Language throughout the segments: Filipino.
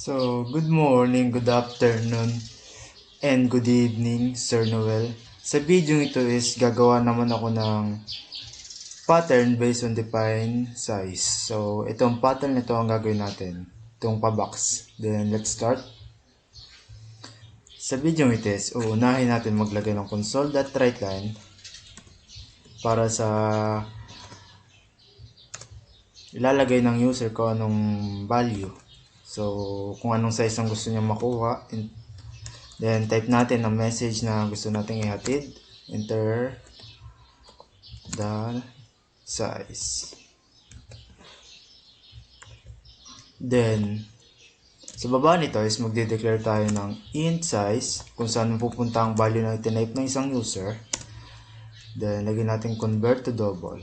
So, good morning, good afternoon, and good evening, Sir Noel. Sa video ito is gagawa naman ako ng pattern based on define size. So, itong pattern nito ang gagawin natin. Itong pa-box. Then, let's start. Sa video ito is uunahin natin maglagay ng console.writeline para sa ilalagay ng user ko anong value. So, kung anong size ang gusto niya makuha. Then, type natin ang message na gusto nating ihatid. Enter the size. Then, sa baba nito is magde-declare tayo ng int size kung saan pupunta ang value na itinype ng isang user. Then, lagyan natin convert to double.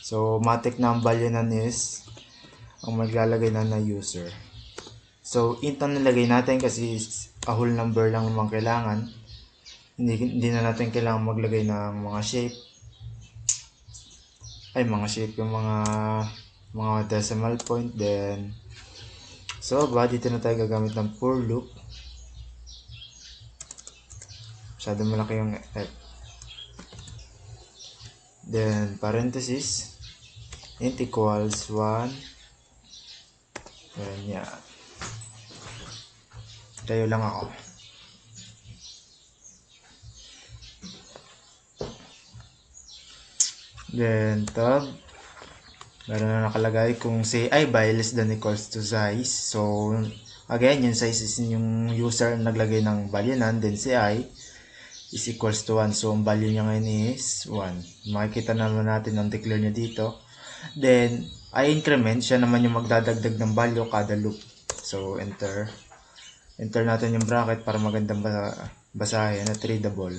So, matik na ang value na is ang maglalagay na user. So, int ang nilagay natin kasi a whole number lang naman kailangan. Hindi na natin kailangan maglagay ng mga shape. Yung mga decimal point. Then, so, dito na tayo gagamit ng for loop. Masyado malaki yung F. Then, parenthesis. Int equals 1. Ganyan. Tayo lang ako. Then, tab. Meron na nakalagay kung say I by less than equals to size. So, again, yung size is yung user naglagay ng value nan. Then, si I is equals to 1. So, ang value niya ngayon is 1. Makikita naman natin ang declare niya dito. Then, I increment. Siya naman yung magdadagdag ng value kada loop. So, enter. Enter natin yung bracket para magandang basahin at readable.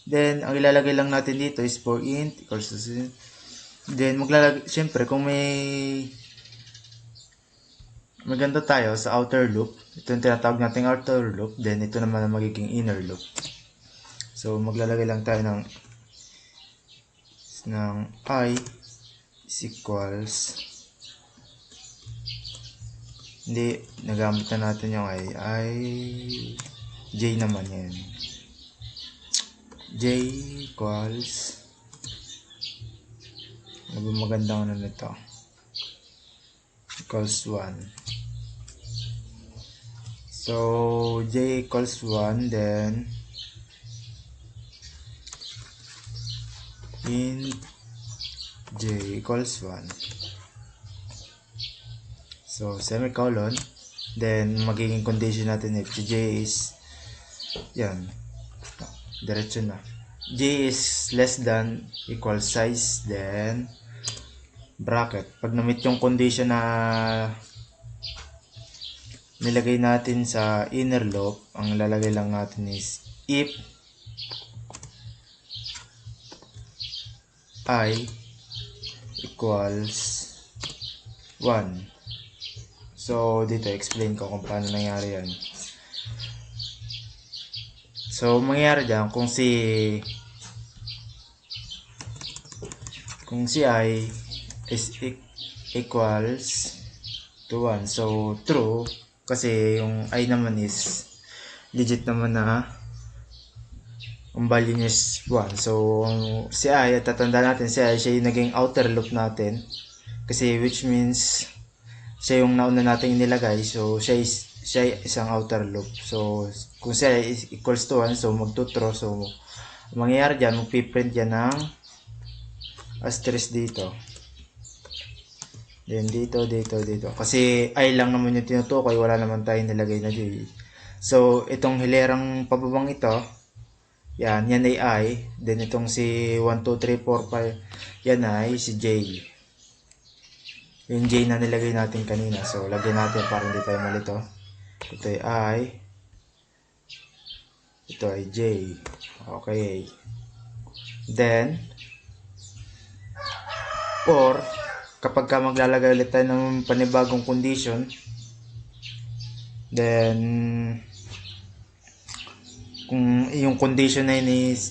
Then, ang ilalagay lang natin dito is for int equals to 0. Then, syempre, kung may maganda tayo sa outer loop, ito yung tinatawag nating outer loop, then ito naman ang magiging inner loop. So, maglalagay lang tayo ng I is equals, hindi, nagamit na natin yung J naman yan. J equals, magandang ano nito, equals 1. So, J equals 1, then, int J equals 1. So, semicolon. Then, magiging condition natin if J is, yan, diretso na. J is less than equals size, then, bracket. Pag na-meet yung condition na nilagay natin sa inner loop, ang lalagay lang natin is if I equals 1. So, dito explain ko kung paano nangyari yan. So, mangyayari dyan kung si I is equals to 1. So, true. Kasi yung I naman is legit naman na ang value niya is 1. So, si I, at tatanda natin si I, siya yung naging outer loop natin. Kasi which means siya yung nauna natin inilagay. So, siya isang outer loop. So, kung siya is equals to 1, so magtutrue. So, mangyayari dyan, magpiprint yan ng asterisk dito. Then, dito. Kasi I lang naman yung tinutukoy, wala naman tayong nilagay na J. So, itong hilerang pababang ito, yan ay I. Then, itong si 1, 2, 3, 4, 5, yan ay si J. Yung J na nilagay natin kanina. So, lagyan natin para hindi tayo malito. Ito ay I. Ito ay J. Okay. Then, or, kapag ka maglalagay ulit tayo ng panibagong condition, then, kung yung condition na yun is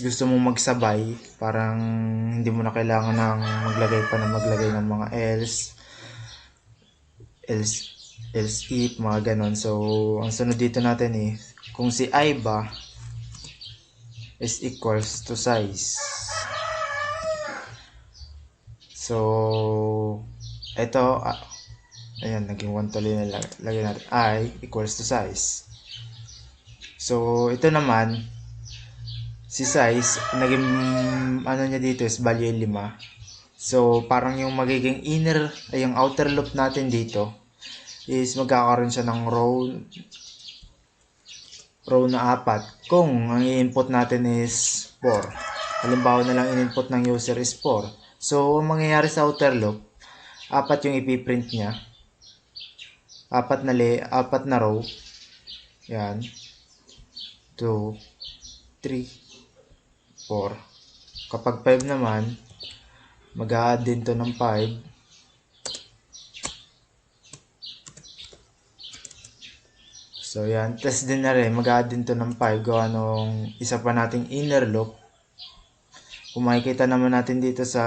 gusto mong magsabay, parang hindi mo na kailangan ng maglagay ng mga else, else if, mga ganon. So, ang sunod dito natin kung si I ba is equals to size. So, ito, ayan, naging 1 tuloy na lagyan natin. I equals to size. So, ito naman, si size, naging, ano niya dito is value 5. So, parang yung magiging yung outer loop natin dito is magkakaroon siya ng row na 4 kung ang i-input natin is 4. Halimbawa na lang in-input ng user is 4. So, ang mangyayari sa outer loop, 4 yung ipiprint niya. 4 na row. Yan. 2, 3, 4. Kapag 5 naman, mag-a-add din to ng 5. So, yan. Test din na rin. Mag-add din to ng 5. Gawa nung isa pa nating inner loop. Kung makikita naman natin dito sa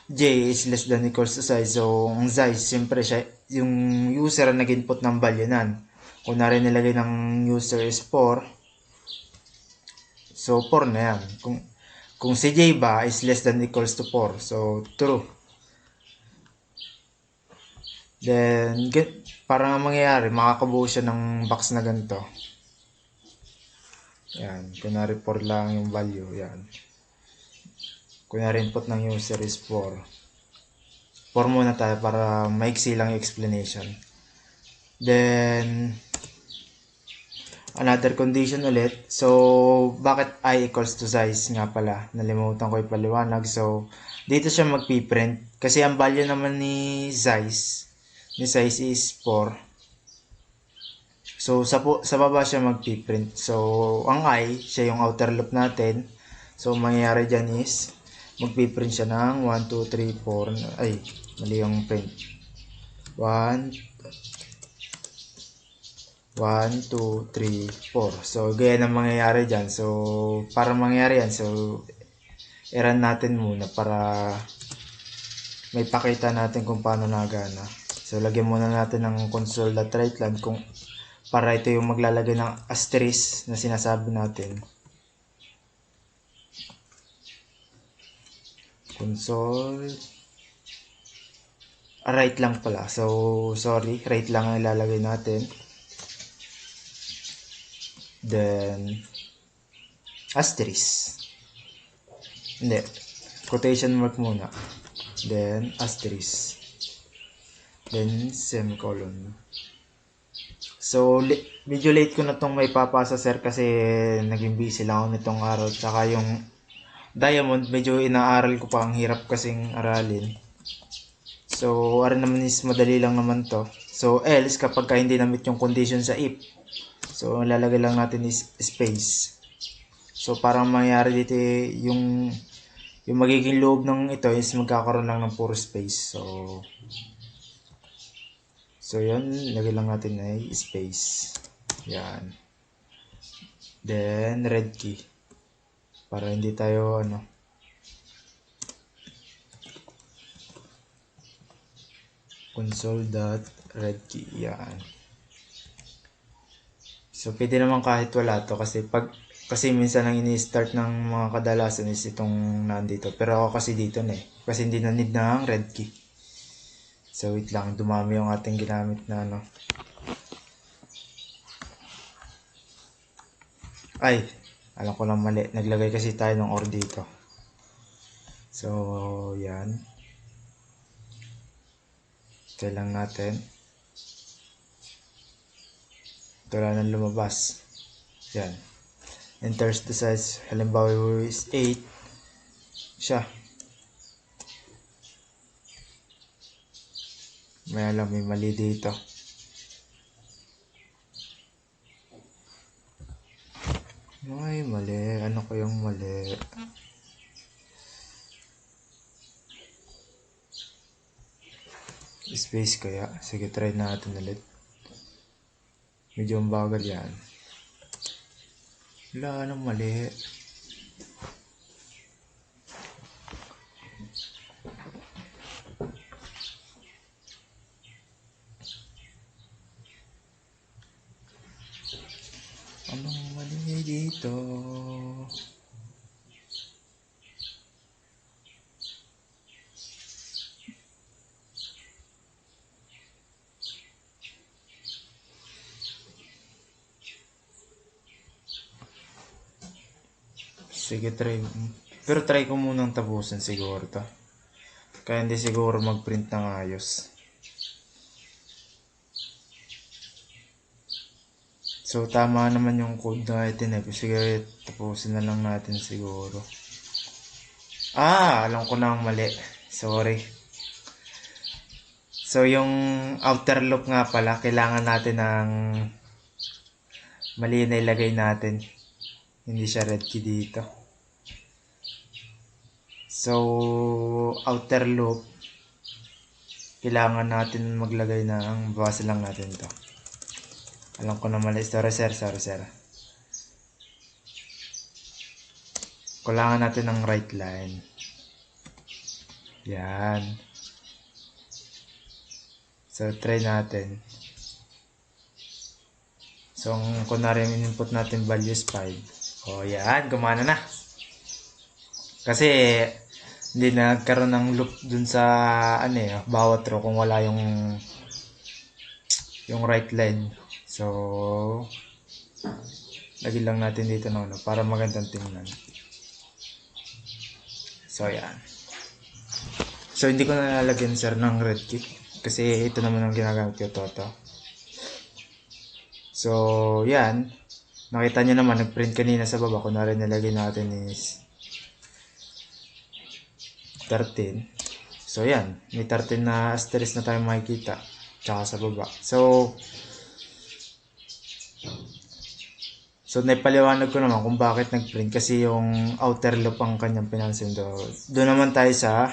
j is less than equals to size. So, ang size, siyempre siya, yung user ang nag-input ng value nan. Kung na rin nilagay ng user is 4. So, 4 na yan. Kung si j ba is less than equals to 4. So, true. Then, parang ang mangyayari, makakabuo siya ng box na ganito. Yan. Kunwari 4 lang yung value. Yan. Kunwari input ng user is 4. 4 muna tayo para maiksi lang yung explanation. Then, another condition ulit. So, bakit I equals to size nga pala? Nalimutan ko ipaliwanag. So, dito siya magpiprint. Kasi ang value naman ni size is 4. So, sa baba siya magpiprint. So, ang I, siya yung outer loop natin. So, mangyayari dyan is, magpiprint siya ng 1, 2, 3, 4. Ay, mali yung print. 1, 2, 3, 4. So, gaya ng mangyayari dyan. So, para mangyayari yan, so, i-run natin muna para may pakita natin kung paano nagana. So, lagyan muna natin ng console.writeline para ito yung maglalagay ng asterisk na sinasabi natin. Console. Write lang pala. So, sorry. Write lang ang ilalagay natin. Then, asterisk. Hindi. Quotation mark muna. Then, asterisk. Then, semicolon. So, medyo late ko na itong may papasa sir kasi naging busy lang ako nitong araw. Tsaka yung Diamond, medyo inaaral ko pa. Ang hirap kasing aralin. So, arin naman is madali lang naman to. So, else, kapag ka hindi na-meet yung condition sa if. So, lalagay lang natin is space. So, parang mangyari dito yung magiging loob ng ito is magkakaroon lang ng puro space. So yun, lagay lang natin ay space. Yan. Then, red key. Para hindi tayo, console.redkey. Yan. So, pwede naman kahit wala to kasi minsan ang ini-start ng mga kadalasan is itong nandito. Pero ako kasi dito na kasi hindi na need ng red key. So, wait lang. Dumami yung ating ginamit na Ay, alam ko lang mali. Naglagay kasi tayo ng or dito. So, yan. Ito lang natin. Ito lang nang lumabas. Yan. Enters the size. Halimbawa is 8. Siya. May mali dito. Ay, mali. Ano ko yung mali? Space kaya? Sige, try natin ulit. Medyo ang bagal yan. Wala nang mali. Anong mali dito? Sige, try. Pero try ko munang tapusin siguro to. Kaya hindi siguro mag-print ng ayos. So, tama naman yung code na itinip. Sige, tapusin na lang natin siguro. Alam ko na ang mali. Sorry. So, yung outer loop nga pala, kailangan natin ng mali na ilagay natin. Hindi siya red key dito. So, outer loop, kailangan natin maglagay ng, basa lang natin to. Alam ko na mali. Sorry sir. Kailangan natin ng right line. Yan. So, try natin. So, kunwari input natin values 5. O, yan. Gumana na. Kasi, hindi nagkaroon ng loop dun sa, bawat row kung wala yung right line. So, lagyan lang natin dito ng para magandang tingnan. So, yan. So, hindi ko na lalagyan sir ng red key. Kasi ito naman ang ginagamit ko, Toto. So, yan. Nakita nyo naman, nag-print kanina sa baba. Kunwari nilagay natin is 13. So, yan. May 13 na asterisk na tayo makikita. Tsaka sa baba. So, naipaliwanag ko naman kung bakit nag-print. Kasi yung outer loop ang kanyang pinansin doon. Doon naman tayo sa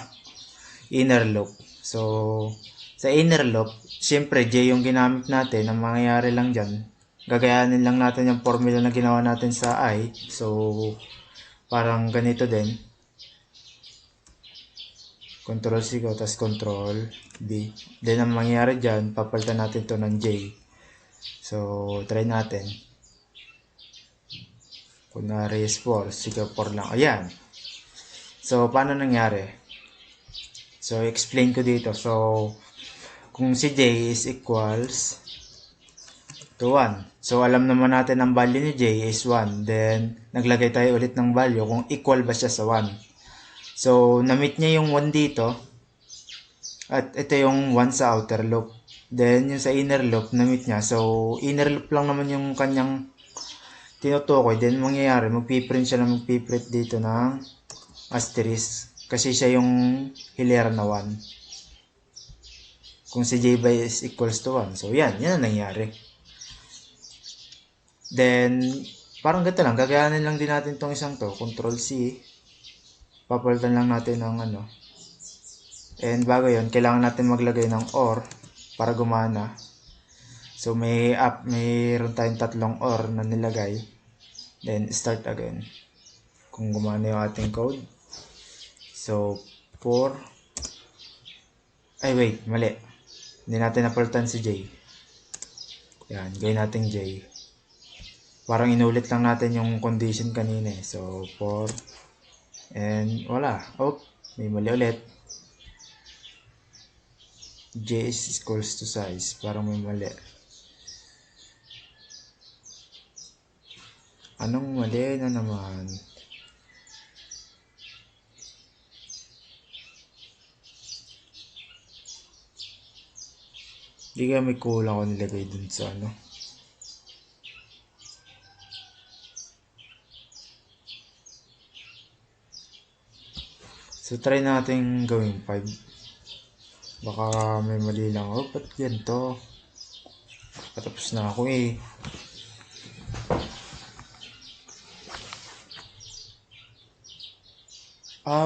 inner loop. So, sa inner loop, siyempre, J yung ginamit natin. Ang mangyayari lang dyan, gagayanin lang natin yung formula na ginawa natin sa I. So, parang ganito din. Control C ko, tapos Control B. Then, ang mangyayari dyan, papalitan natin to ng J. So, try natin. Kunwari is 4, sige 4 lang. Ayan. So, paano nangyari? So, explain ko dito. So, kung si J is equals to 1. So, alam naman natin ang value ni J is 1. Then, naglagay tayo ulit ng value kung equal ba siya sa 1. So, na-meet niya yung 1 dito. At ito yung 1 sa outer loop. Then, yung sa inner loop, na-meet niya. So, inner loop lang naman yung kanyang tinutukoy. Then, mangyayari, magpiprint siya na magpiprint dito ng asterisk. Kasi siya yung hilera na 1. Kung si J by is equals to 1. So, yan ang nangyari. Then, parang ganito lang. Gagayanin lang din natin tong isang to. Control C. Papalitan lang natin ng And bago yun, kailangan natin maglagay ng OR para gumana. So, mayroon tayong tatlong OR na nilagay. Then, start again. Kung gumana yung ating code. So, 4. Ay, wait. Mali. Hindi natin napalitan si J. Yan. Gawin natin J. Parang inulit lang natin yung condition kanina eh. So, 4. And, wala. Oh, may mali ulit. J is equals to size. Parang may mali. Anong mali na naman? Hindi kaya may kulang ko nilagay dun sa So, try natin gawin 5. Baka may mali lang. Oh, ba't ganito? Patapos na ako eh.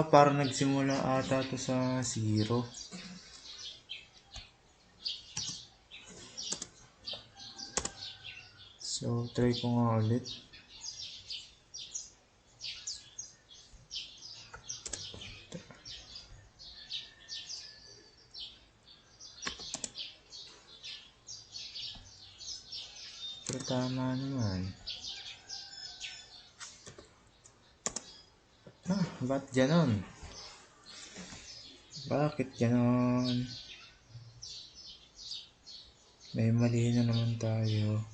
Parang nagsimula ata to sa 0. So, try ko nga ulit. Pero tama naman. Ba't ganon? Bakit ganon? May mali na naman tayo.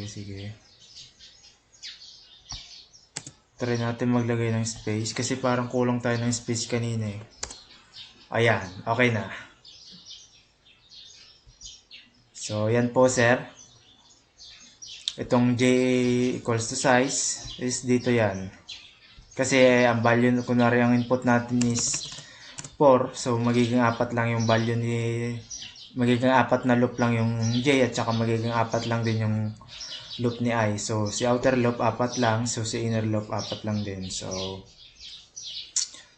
Sige. Try natin maglagay ng space kasi parang kulang tayo ng space kanina eh. Ayan, okay na. So, yan po sir. Itong j equals to size is dito yan. Kasi ang value, kunwari ang input natin is 4. So, magiging 4 lang yung value ni... Magiging 4 na loop lang yung j at saka magiging 4 lang din yung loop ni I. So, si outer loop 4 lang. So, si inner loop 4 lang din. So,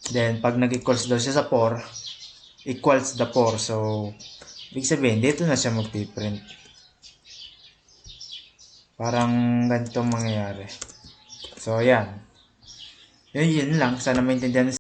then, pag nag-equals daw siya sa 4, equals the 4. So, ibig sabihin, dito na siya magpiprint. Parang ganito mangyayari. So, ayan. Yun lang. Sana maintindihan